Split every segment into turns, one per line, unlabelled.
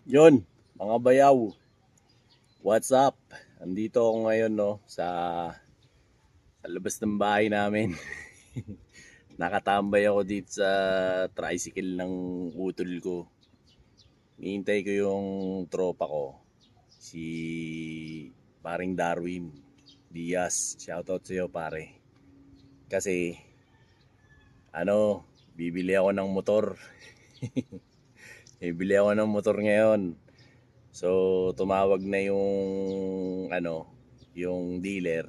Yun, mga bayaw, what's up? Andito ako ngayon sa labas ng bahay namin. Nakatambay ako dito sa tricycle ng utol ko. Hinihintay ko yung tropa ko, si paring Darwin Diaz. Shoutout sa'yo pare. Kasi, bibili ako ng motor. Bibili ako ng motor ngayon. So tumawag na yung dealer.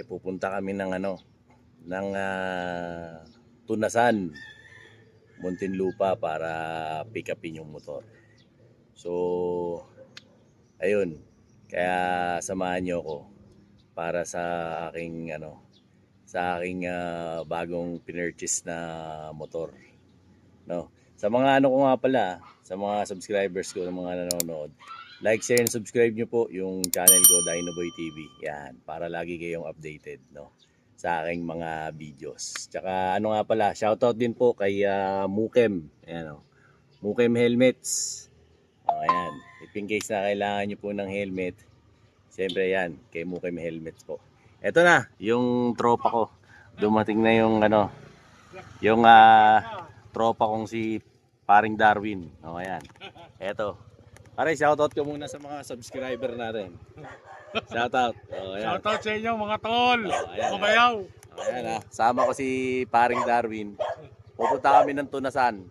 Pupunta kami ng Tunasan, Muntinlupa para pick upin yung motor. So ayun, kaya samahan niyo ako para sa aking bagong pinurchase na motor, no? Sa mga ko nga pala, sa mga subscribers ko, sa mga nanonood, like, share, and subscribe nyo po yung channel ko, Dinoboy TV. Yan, para lagi kayong updated, no, sa aking mga videos. Tsaka nga pala, shoutout din po kay Mukem. Ayan, Mukem Helmets. Ayan, if in case na kailangan nyo po ng helmet, siyempre yan, kay Mukem Helmets po. Eto na, yung tropa ko. Dumating na yung tropa kong si paring Darwin. Ayan. Eto. Pare, shoutout ko muna sa mga subscriber natin. Shoutout. Ayan.
Shoutout sa inyo mga tol.
Ayan,
Mga bayaw.
Ayan, sama ko si paring Darwin. Pupunta kami ng Tunasan.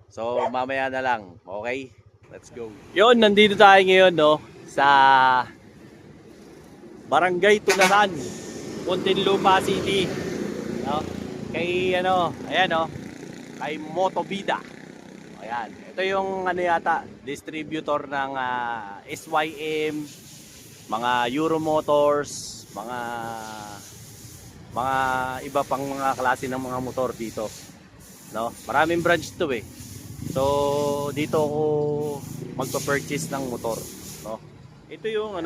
So mamaya na lang. Okay? Let's go. Yun, nandito tayo ngayon sa Barangay Tunasan, Muntinlupa City. No? Kay ayan kay Motovida. Ayan, ito yung yata, distributor ng SYM, mga Euro Motors, mga iba pang mga klase ng mga motor dito, no? Maraming branch to eh. So dito ako magpa-purchase ng motor, no? Ito yung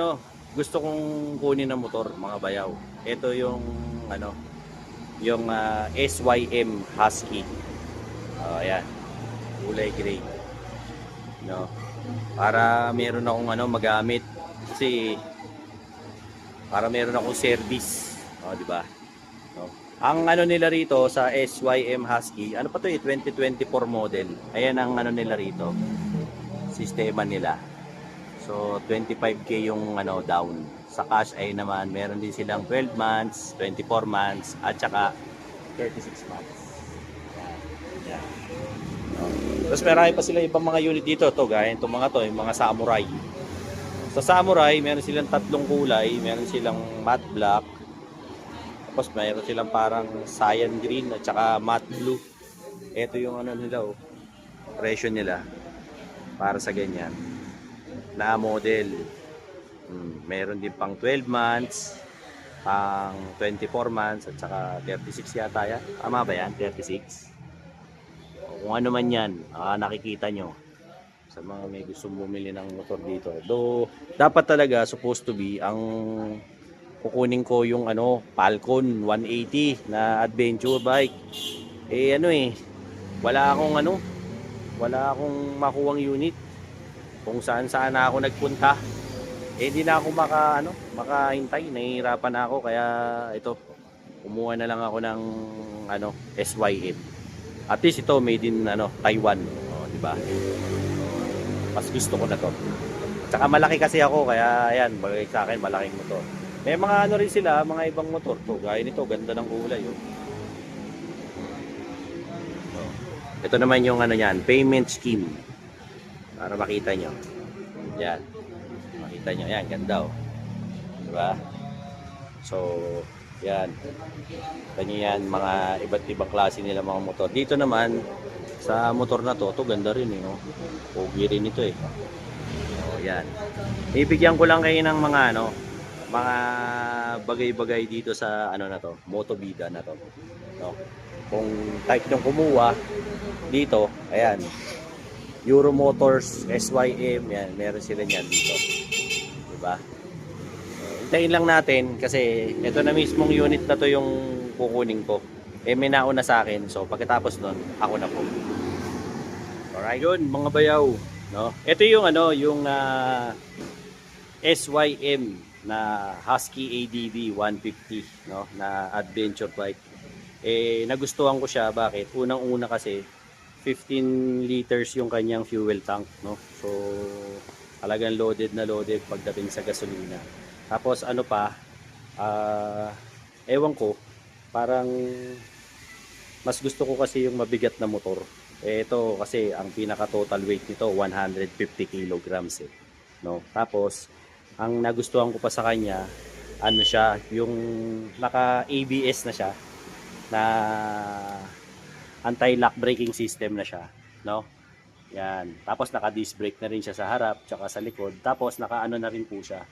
gusto kong kunin ng motor, mga bayaw. Ito yung yung SYM Husky. Ayan, kulay gray, no? Para meron akong magamit, kasi para meron akong service, di ba? No? Ang nila rito sa SYM Husky, pa to 2024 model. Ayan ang nila rito, sistema nila. So 25k yung down. Sa cash ay naman meron din silang 12 months, 24 months at saka 36 months. Yan. Tapos marami pa sila ibang mga unit dito. Ito, gaya itong yung mga Samurai. Sa Samurai, meron silang tatlong kulay. Meron silang matte black. Tapos meron silang parang cyan green at saka matte blue. Ito yung nila, presyo nila para sa ganyan na model. Meron din pang 12 months, pang 24 months at saka 36 yata yan. Tama ba yan? 36? Kung ano man yan, nakikita nyo sa mga may gustong bumili ng motor dito. Though dapat talaga supposed to be ang kukunin ko yung Falcon 180 na adventure bike. Wala akong makuwang unit. Kung saan na ako nagpunta, hindi na ako makahintay. Nahihirapan na ako, kaya ito, kumuha na lang ako ng SYM. At least ito made in Taiwan, di ba? Mas gusto ko na to. Tsaka malaki kasi ako, kaya ayan, bagay sa akin malaking motor. May mga rin sila, mga ibang motor to. Gaya nito, ganda ng kulay, Ito naman yung payment scheme. Para makita nyo. Yan. Makita nyo. Yan. Ganda diba? So, yan. Kita nyo yan. Mga iba't ibang klase nila mga motor. Dito naman, sa motor na to ganda rin pogi rin ito yan. Ibigyan ko lang kayo ng mga mga bagay-bagay dito sa na to, Motovida na to. No? Kung type nyo kumuha dito, ayan. Euro Motors, SYM, yan, meron sila niyan dito. Diba? Hintayin lang natin kasi ito na mismong unit na to yung kukunin ko. May nauna sa akin. So pagkatapos nun, ako na po. Alright, yun mga bayaw. no? Ito yung ano, yung SYM na Husky ADV 150, no, na adventure bike. Nagustuhan ko siya. Bakit? Unang-una kasi 15 liters yung kanyang fuel tank, no. So talagang loaded na loaded pagdating sa gasolina. Tapos ano pa, ewan ko, parang mas gusto ko kasi yung mabigat na motor. Ito kasi ang pinaka total weight nito 150 kilograms, no. Tapos ang nagustuhan ko pa sa kanya, ano siya, yung naka ABS na siya, na anti-lock braking system na siya, no. Yan. Tapos naka disc brake na rin siya sa harap tsaka sa likod. Tapos naka ano na rin po siya,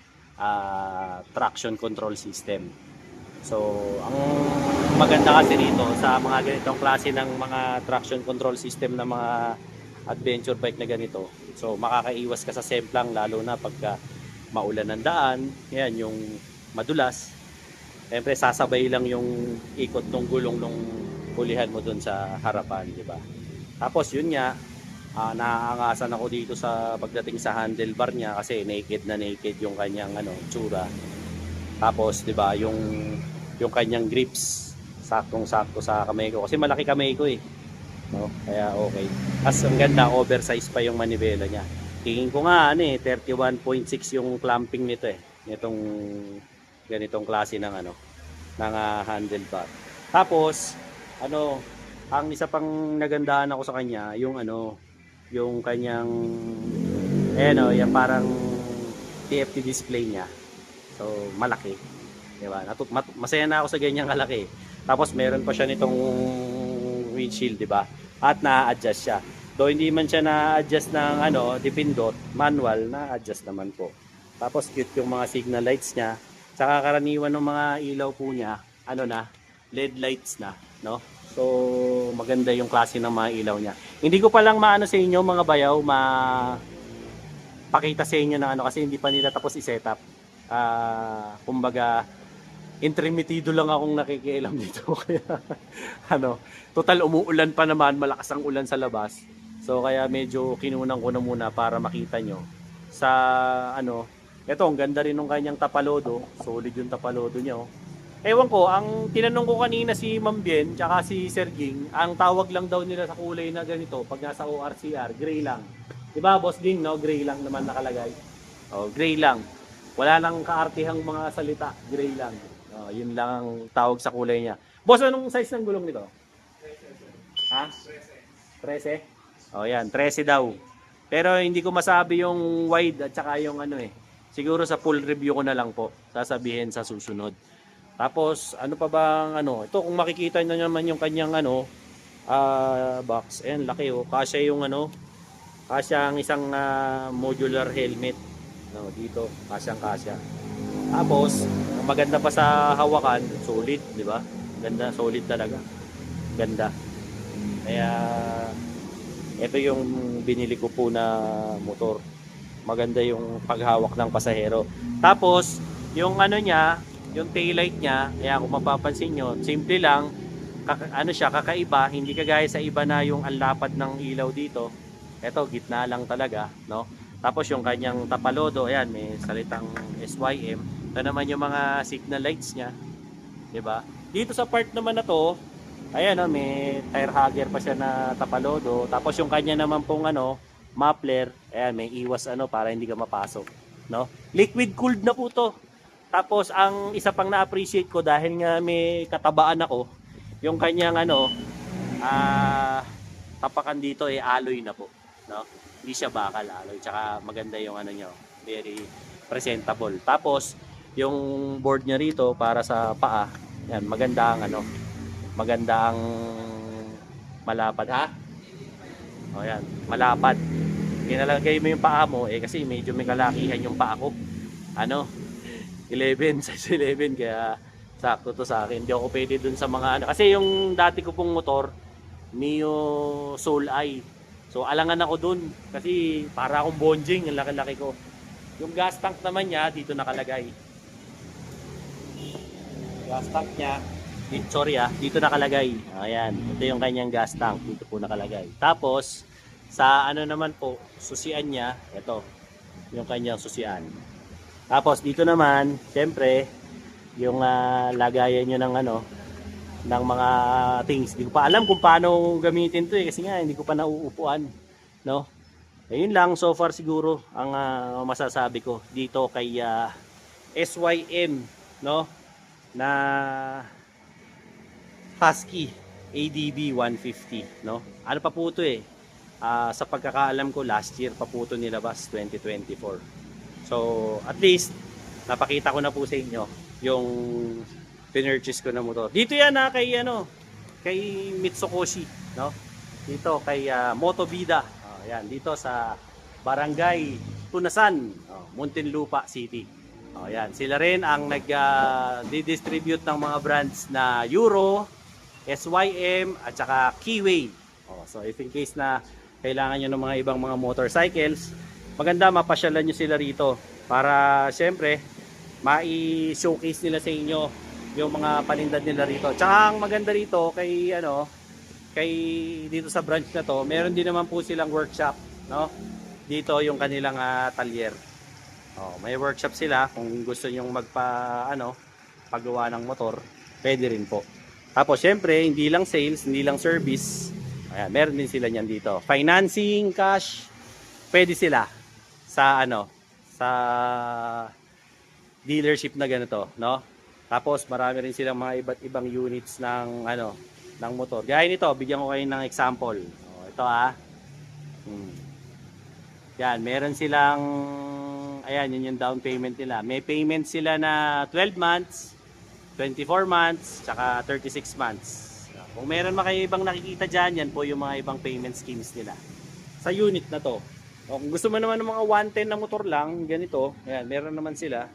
traction control system. So, ang maganda kasi dito sa mga ganitong klase ng mga traction control system na mga adventure bike na ganito, so makakaiwas ka sa semplang, lalo na pagka maulan ng daan, yan yung madulas. Siyempre sasabay lang yung ikot ng gulong nung hulihan mo dun sa harapan, di ba? Tapos yun nga, naaangasan ako dito sa pagdating sa handlebar niya kasi naked na naked yung kanyang ano, tsura. Tapos 'di ba, yung kanyang grips saktong-sakto sa kamay ko kasi malaki kamay ko eh. No? Kaya okay. As ang ganda, oversize pa yung manibela niya. Tingin ko nga ano eh, 31.6 yung clamping nito eh. Nitong ganitong klase ng ano, ng handlebar. Tapos ano, ang isa pang nagandahan ako sa kanya, yung ano, yung kanyang yan parang TFT display niya. So malaki, di ba? Masaya na ako sa ganyang kalaki. Tapos meron pa siya nitong windshield, di ba? At na-adjust siya. Though hindi man siya na-adjust ng ano, dipindot, manual, na-adjust naman po. Tapos cute yung mga signal lights niya. Saka karaniwan ng mga ilaw po niya, ano na, LED lights na, no? So maganda yung klase ng mga ilaw niya. Hindi ko pa lang maano sa inyo mga bayaw, pakita sa inyo ng ano kasi hindi pa nila tapos i-setup. Kumbaga intermitido lang akong nakikialam dito kaya ano, total umuulan pa naman, malakas ang ulan sa labas. So kaya medyo kinunan ko na muna para makita nyo sa ano. Ito, ang ganda rin ng kanyang tapalodo, solid yung tapalodo niya, oh. Ewan ko, ang tinanong ko kanina si Ma'am Bien tsaka si Sir Ging, ang tawag lang daw nila sa kulay na ganito pag nasa ORCR, gray lang. Diba Boss Ging, no? Gray lang naman nakalagay. Oh, gray lang. Wala nang kaartihang mga salita, gray lang. Oh, yun lang ang tawag sa kulay niya. Boss, anong size ng gulong nito? 13. Ha? 13? Oh, yan, 13 daw. Pero hindi ko masabi yung wide at saka yung ano eh. Siguro sa full review ko na lang po sasabihin sa susunod. Tapos ano pa bang ano, ito kung makikita niyo naman yung kanyang ano, box, and laki oh. Kasya yung ano, kasya ang isang modular helmet. No, dito, kasya. Tapos maganda pa sa hawakan, solid, di ba? Ganda, solid talaga. Ganda. Kaya ito yung binili ko po na motor. Maganda yung paghawak ng pasahero. Tapos yung ano niya, yung taillight niya, kaya kung mapapansin nyo, simple lang, ano siya, kakaiba, hindi kagaya sa iba na yung anlapad ng ilaw dito. Ito, gitna lang talaga, no? Tapos yung kanyang tapalodo, ayan, may salitang SYM. Ito naman yung mga signal lights niya, 'di ba? Dito sa part naman na to, ayan, no, may tire hugger pa siya na tapalodo. Tapos yung kanya naman pong ano, muffler, ayan, may iwas ano para hindi ka mapasok, no? Liquid cooled na po to. Tapos ang isa pang na-appreciate ko dahil nga may katabaan ako, yung kanyang ano, tapakan dito ay alloy na po, no? Hindi siya bakal, alloy. Tsaka maganda yung ano niya, very presentable. Tapos yung board niya rito para sa paa, yan, maganda ang ano, maganda ang malapad, ha? O yan, malapad. Kinalagay mo yung paa mo kasi medyo may kalakihan yung paa ko. Ano? 11, size 11, kaya sakto to sa akin. Hindi ako pwede dun sa mga ano. Kasi yung dati ko pong motor, Mio Soul Eye. So alangan ako dun. Kasi para akong bonjing, ang laki-laki ko. Yung gas tank naman niya, dito nakalagay. Gas tank niya, dito nakalagay. Ayan, ito yung kanyang gas tank. Dito po nakalagay. Tapos, Sa ano naman po, susian niya, ito, yung kanyang susian. Tapos dito naman, syempre, yung lagayan nyo ng ano, ng mga things. Hindi ko pa alam kung paano gamitin to kasi nga hindi ko pa nauupuan, no? Ayun lang so far siguro ang masasabi ko dito kay SYM, no? Na Husky ADB 150, no? Ano pa po ito sa pagkakaalam ko last year pa po ito nilabas, 2024. So at least napakita ko na po sa inyo yung pinurchase ko na motor. Dito yan kay kay Mitsukoshi, no? Dito kay Motovida. Yan, dito sa Barangay Tunasan, Muntinlupa City. Yan, sila rin ang nag-distribute ng mga brands na Euro, SYM at saka Keyway. So if in case na kailangan nyo ng mga ibang mga motorcycles, maganda mapasyalan nyo sila rito para syempre mai-showcase nila sa inyo yung mga paninda nila rito. Tsaka ang maganda rito kay kay dito sa branch na to, meron din naman po silang workshop, no? Dito yung kanilang talyer. May workshop sila kung gusto niyo paggawa ng motor, pwede rin po. Tapos syempre, hindi lang sales, hindi lang service. Ayan, meron din sila niyan dito. Financing, cash, pwede sila sa sa dealership na ganito, no? Tapos marami rin silang mga iba't ibang units ng ng motor. Gaya nito, bigyan ko kayo ng example. Ito Yan, meron silang ayan, yun yung down payment nila. May payment sila na 12 months, 24 months, tsaka 36 months. Kung meron kayo ibang nakikita dyan, yan po yung mga ibang payment schemes nila. Sa unit na to. Kung gusto mo naman ng mga 110 na motor lang, ganito, ayan, meron naman sila.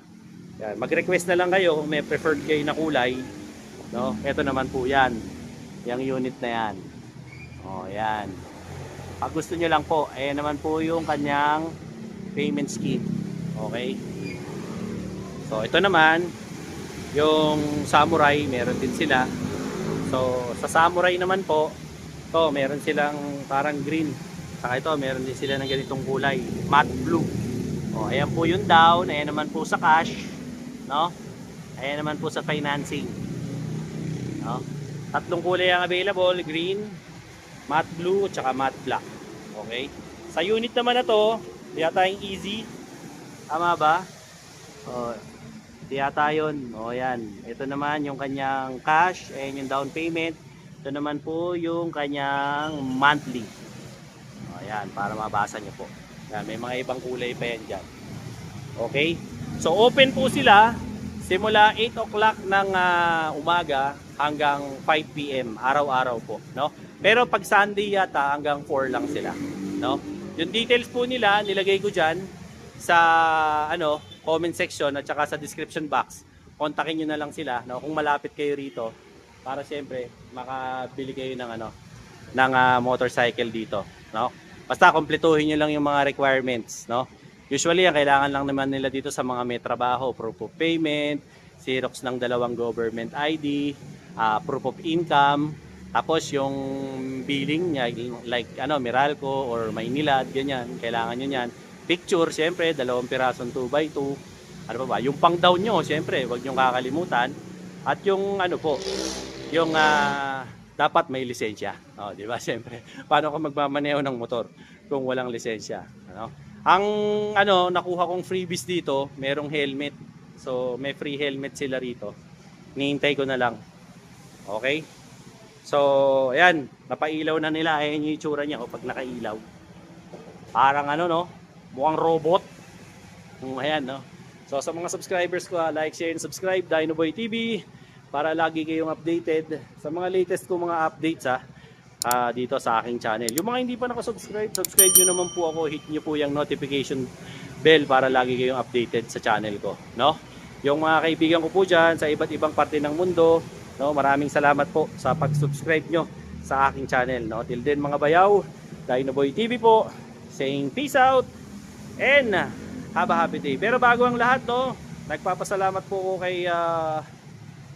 Yan, mag-request na lang kayo kung may preferred kayo na kulay. No? Ito naman po yan. Yung unit na yan. Yan. Pag gusto nyo lang po, ayan naman po yung kanyang payment scheme. Okay? So, ito naman, yung Samurai, meron din sila. So, sa Samurai naman po, ito, meron silang parang green. Saka ito, meron din sila ng ganitong kulay, matte blue. Ayan po yung down, ayan naman po sa cash, no? Ayan naman po sa financing. No? Tatlong kulay ang available, green, matte blue, at saka matte black. Okay? Sa unit naman na to, yata yung easy. Tama ba? Yata yun. Yan. Ito naman yung kanyang cash, and yung down payment. Ito naman po yung kanyang monthly. Yan, para mabasa nyo po. Yan, may mga ibang kulay pa yan dyan. Okay? So, open po sila simula 8 o'clock ng umaga hanggang 5 p.m. araw-araw po, no? Pero pag Sunday yata hanggang 4 lang sila, no? Yung details po nila nilagay ko diyan sa comment section at saka sa description box. Kontakin niyo na lang sila, no? Kung malapit kayo rito para siyempre makabili kayo ng ng motorcycle dito, no? Basta kumpletuhin niyo lang yung mga requirements, no? Usually, ang kailangan lang naman nila dito sa mga may trabaho, proof of payment, Xerox ng 2 government ID, proof of income, tapos yung billing niya, like Meralco or Maynilad, ganyan, kailangan nyo yan. Picture, syempre, 2 pirasong 2x2. Ano pa ba? Yung pang down nyo, syempre, huwag nyo kakalimutan. At yung yung dapat may lisensya. Di ba? Syempre, paano ka magmamaneho ng motor kung walang lisensya? Ang nakuha kong freebies dito, merong helmet. So, may free helmet sila rito. Nihintay ko na lang. Okay? So, ayan, napailaw na nila. Ayan yung itsura niya pag nakailaw. Parang mukhang robot. Ayan, no? So, sa mga subscribers ko, like, share, and subscribe, Dinoboy TV, para lagi kayong updated sa mga latest ko mga updates, dito sa aking channel. Yung mga hindi pa nakasubscribe, subscribe nyo naman po ako, hit nyo po yung notification bell para lagi kayong updated sa channel ko, no? Yung mga kaibigan ko po dyan sa iba't ibang parte ng mundo, no? Maraming salamat po sa pag-subscribe nyo sa aking channel, no? Till then mga bayaw, Dinoboy TV po, saying peace out and have a happy day. Pero bago ang lahat, no, nagpapasalamat po ko kay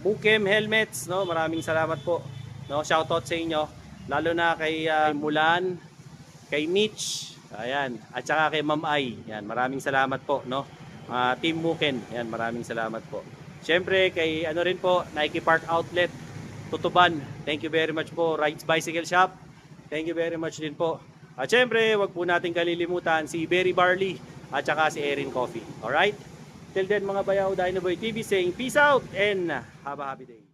Bukem Helmets, no? Maraming salamat po, no? Shoutout sa inyo. Lalo na kay Mulan kay Mitch, ayan, at saka kay Ma'am Ai. Yan, maraming salamat po, no? Team Muken, yan, maraming salamat po. Siyempre kay ano rin po, Nike Park Outlet, Tutuban. Thank you very much po. Rides Bicycle Shop. Thank you very much din po. At syempre, wag po natin kalilimutan si Berry Barley at saka si Erin Coffee. Alright? Till then mga bayaw, Dinoboy TV saying peace out and have a happy day.